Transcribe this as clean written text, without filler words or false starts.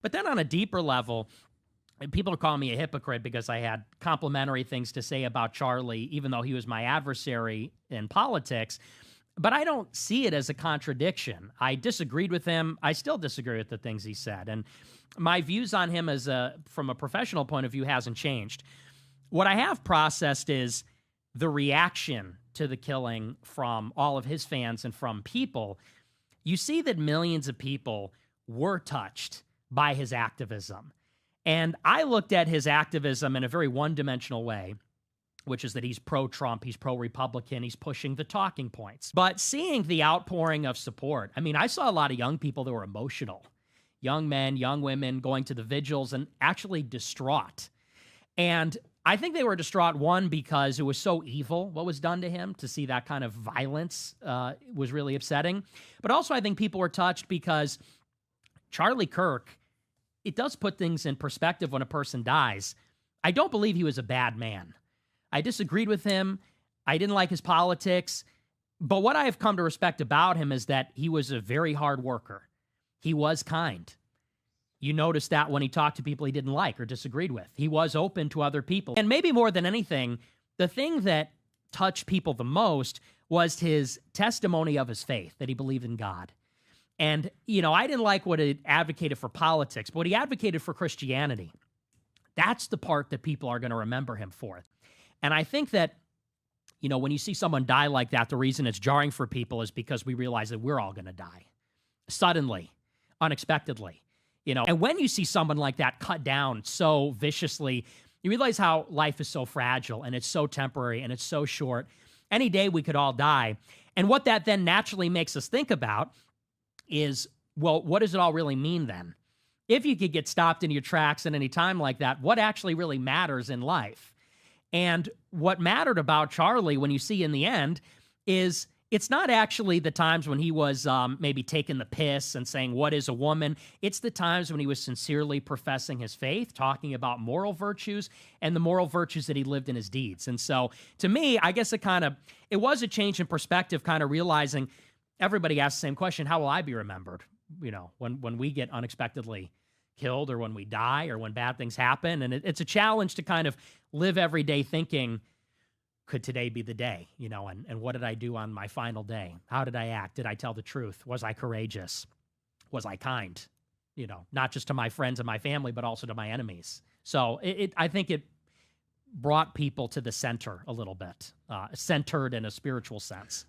But then on a deeper level, and people are calling me a hypocrite because I had complimentary things to say about Charlie, even though he was my adversary in politics. But I don't see it as a contradiction. I disagreed with him. I still disagree with the things he said. And my views on him from a professional point of view hasn't changed. What I have processed is the reaction to the killing from all of his fans and from people. You see that millions of people were touched by his activism. And I looked at his activism in a very one-dimensional way, which is that he's pro-Trump, he's pro-Republican, he's pushing the talking points. But seeing the outpouring of support, I mean, I saw a lot of young people that were emotional. Young men, young women going to the vigils and actually distraught. And I think they were distraught, one, because it was so evil what was done to him. To see that kind of violence was really upsetting. But also I think people were touched because Charlie Kirk, it does put things in perspective when a person dies. I don't believe he was a bad man. I disagreed with him. I didn't like his politics. But what I have come to respect about him is that he was a very hard worker. He was kind. You notice that when he talked to people he didn't like or disagreed with. He was open to other people. And maybe more than anything, the thing that touched people the most was his testimony of his faith, that he believed in God. And, I didn't like what he advocated for politics, but what he advocated for Christianity. That's the part that people are going to remember him for. And I think that, when you see someone die like that, the reason it's jarring for people is because we realize that we're all going to die suddenly, unexpectedly, And when you see someone like that cut down so viciously, you realize how life is so fragile and it's so temporary and it's so short. Any day we could all die. And what that then naturally makes us think about is, well, what does it all really mean then? If you could get stopped in your tracks at any time like that, what actually really matters in life? And what mattered about Charlie, when you see in the end, is it's not actually the times when he was maybe taking the piss and saying, what is a woman? It's the times when he was sincerely professing his faith, talking about moral virtues and the moral virtues that he lived in his deeds. And so to me, I guess it was a change in perspective, kind of realizing everybody asks the same question: how will I be remembered? When we get unexpectedly killed or when we die or when bad things happen. And it's a challenge to kind of live every day thinking, could today be the day? And what did I do on my final day? How did I act? Did I tell the truth? Was I courageous? Was I kind? Not just to my friends and my family, but also to my enemies. So I think it brought people to the center a little bit, centered in a spiritual sense.